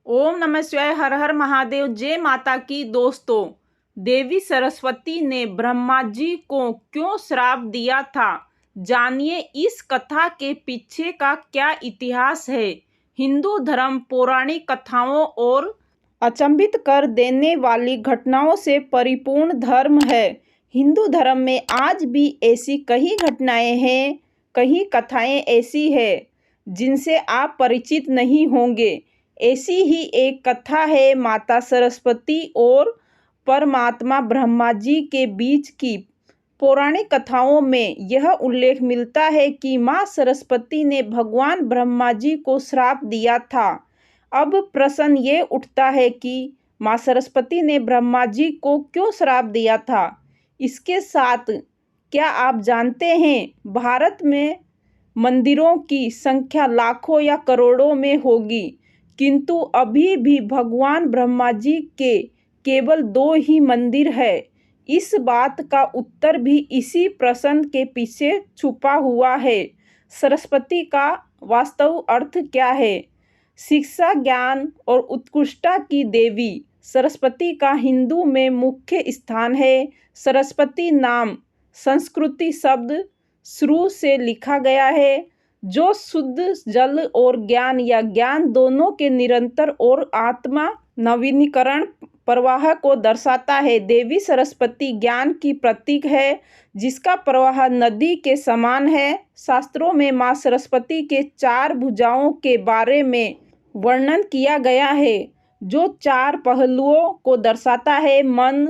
ओम नमः शिवाय। हर हर महादेव। जय माता की। दोस्तों, देवी सरस्वती ने ब्रह्मा जी को क्यों श्राप दिया था, जानिए इस कथा के पीछे का क्या इतिहास है। हिंदू धर्म पौराणिक कथाओं और अचंभित कर देने वाली घटनाओं से परिपूर्ण धर्म है। हिंदू धर्म में आज भी ऐसी कई घटनाएं हैं, कई कथाएं ऐसी हैं जिनसे आप परिचित नहीं होंगे। ऐसी ही एक कथा है माता सरस्वती और परमात्मा ब्रह्मा जी के बीच की। पौराणिक कथाओं में यह उल्लेख मिलता है कि माँ सरस्वती ने भगवान ब्रह्मा जी को श्राप दिया था। अब प्रश्न ये उठता है कि माँ सरस्वती ने ब्रह्मा जी को क्यों श्राप दिया था। इसके साथ क्या आप जानते हैं, भारत में मंदिरों की संख्या लाखों या करोड़ों में होगी, किंतु अभी भी भगवान ब्रह्मा जी के केवल 2 ही मंदिर है। इस बात का उत्तर भी इसी प्रश्न के पीछे छुपा हुआ है। सरस्वती का वास्तव अर्थ क्या है? शिक्षा, ज्ञान और उत्कृष्टता की देवी सरस्वती का हिंदू में मुख्य स्थान है। सरस्वती नाम संस्कृति शब्द श्रु से लिखा गया है, जो शुद्ध जल और ज्ञान या ज्ञान दोनों के निरंतर और आत्मा नवीनीकरण प्रवाह को दर्शाता है। देवी सरस्वती ज्ञान की प्रतीक है, जिसका प्रवाह नदी के समान है। शास्त्रों में माँ सरस्वती के 4 भुजाओं के बारे में वर्णन किया गया है, जो 4 पहलुओं को दर्शाता है: मन,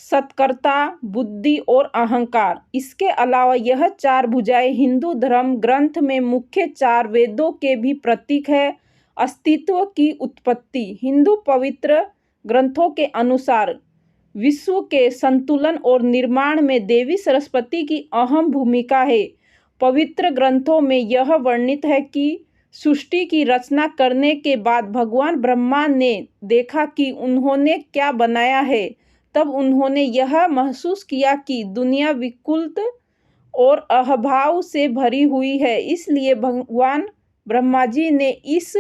सत्कर्ता, बुद्धि और अहंकार। इसके अलावा यह 4 भुजाएं हिंदू धर्म ग्रंथ में मुख्य 4 वेदों के भी प्रतीक है। अस्तित्व की उत्पत्ति। हिंदू पवित्र ग्रंथों के अनुसार विश्व के संतुलन और निर्माण में देवी सरस्वती की अहम भूमिका है। पवित्र ग्रंथों में यह वर्णित है कि सृष्टि की रचना करने के बाद भगवान ब्रह्मा ने देखा कि उन्होंने क्या बनाया है। तब उन्होंने यह महसूस किया कि दुनिया विकृत और अभाव से भरी हुई है, इसलिए भगवान ब्रह्मा जी ने इस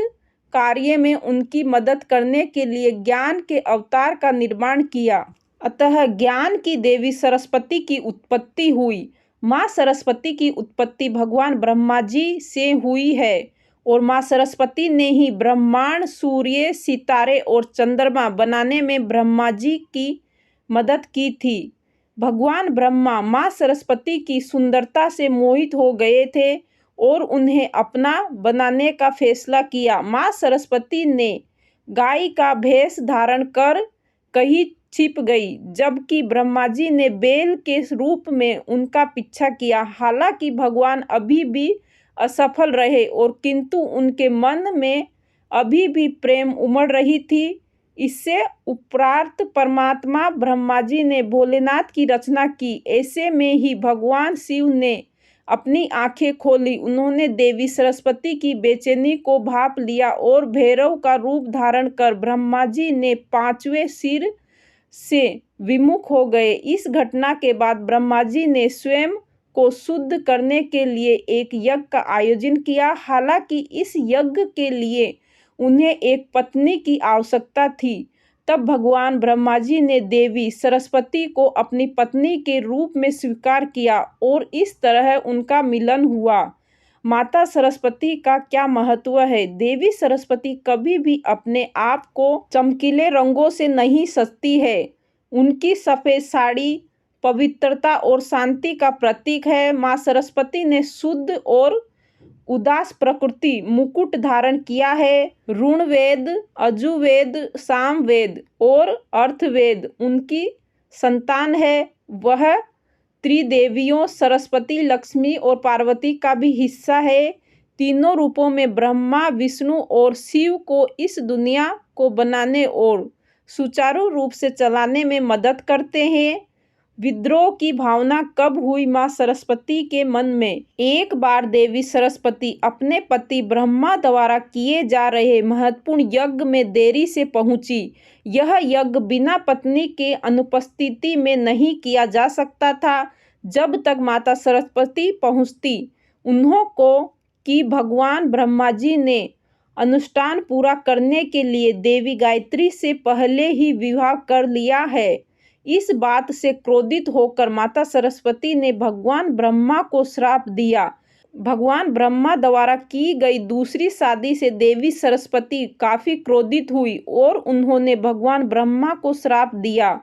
कार्य में उनकी मदद करने के लिए ज्ञान के अवतार का निर्माण किया। अतः ज्ञान की देवी सरस्वती की उत्पत्ति हुई। माँ सरस्वती की उत्पत्ति भगवान ब्रह्मा जी से हुई है और माँ सरस्वती ने ही ब्रह्मांड, सूर्य, सितारे और चंद्रमा बनाने में ब्रह्मा जी की मदद की थी। भगवान ब्रह्मा माँ सरस्वती की सुंदरता से मोहित हो गए थे और उन्हें अपना बनाने का फैसला किया। माँ सरस्वती ने गाय का भेष धारण कर कहीं छिप गई, जबकि ब्रह्मा जी ने बैल के रूप में उनका पीछा किया। हालांकि भगवान अभी भी असफल रहे और किंतु उनके मन में अभी भी प्रेम उमड़ रही थी। इससे उपरांत परमात्मा ब्रह्मा जी ने भोलेनाथ की रचना की। ऐसे में ही भगवान शिव ने अपनी आंखें खोली। उन्होंने देवी सरस्वती की बेचैनी को भांप लिया और भैरव का रूप धारण कर ब्रह्मा जी ने 5वें सिर से विमुख हो गए। इस घटना के बाद ब्रह्मा जी ने स्वयं को शुद्ध करने के लिए एक यज्ञ का आयोजन किया। हालांकि इस यज्ञ के लिए उन्हें एक पत्नी की आवश्यकता थी। तब भगवान ब्रह्मा जी ने देवी सरस्वती को अपनी पत्नी के रूप में स्वीकार किया और इस तरह उनका मिलन हुआ। माता सरस्वती का क्या महत्व है? देवी सरस्वती कभी भी अपने आप को चमकीले रंगों से नहीं सजती है। उनकी सफ़ेद साड़ी पवित्रता और शांति का प्रतीक है। माँ सरस्वती ने शुद्ध और उदास प्रकृति मुकुट धारण किया है। ऋग्वेद, यजुर्वेद, सामवेद और अथर्ववेद उनकी संतान है। वह त्रिदेवियों सरस्वती, लक्ष्मी और पार्वती का भी हिस्सा है। तीनों रूपों में ब्रह्मा, विष्णु और शिव को इस दुनिया को बनाने और सुचारू रूप से चलाने में मदद करते हैं। विद्रोह की भावना कब हुई माँ सरस्वती के मन में? एक बार देवी सरस्वती अपने पति ब्रह्मा द्वारा किए जा रहे महत्वपूर्ण यज्ञ में देरी से पहुंची। यह यज्ञ बिना पत्नी के अनुपस्थिति में नहीं किया जा सकता था। जब तक माता सरस्वती पहुंचती, उन्हों को कि भगवान ब्रह्मा जी ने अनुष्ठान पूरा करने के लिए देवी गायत्री से पहले ही विवाह कर लिया है। इस बात से क्रोधित होकर माता सरस्वती ने भगवान ब्रह्मा को श्राप दिया। भगवान ब्रह्मा द्वारा की गई दूसरी शादी से देवी सरस्वती काफ़ी क्रोधित हुई और उन्होंने भगवान ब्रह्मा को श्राप दिया।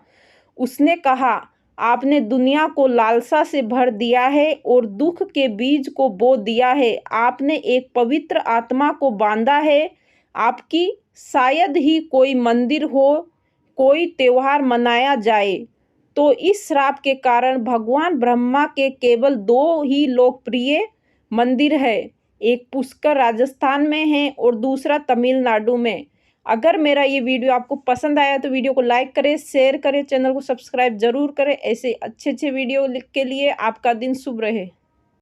उसने कहा, आपने दुनिया को लालसा से भर दिया है और दुख के बीज को बो दिया है। आपने एक पवित्र आत्मा को बांधा है। आपकी शायद ही कोई मंदिर हो, कोई त्योहार मनाया जाए। तो इस श्राप के कारण भगवान ब्रह्मा के केवल 2 ही लोकप्रिय मंदिर है। एक पुष्कर राजस्थान में है और दूसरा तमिलनाडु में। अगर मेरा ये वीडियो आपको पसंद आया तो वीडियो को लाइक करें, शेयर करें, चैनल को सब्सक्राइब जरूर करें। ऐसे अच्छे वीडियो के लिए आपका दिन शुभ रहे।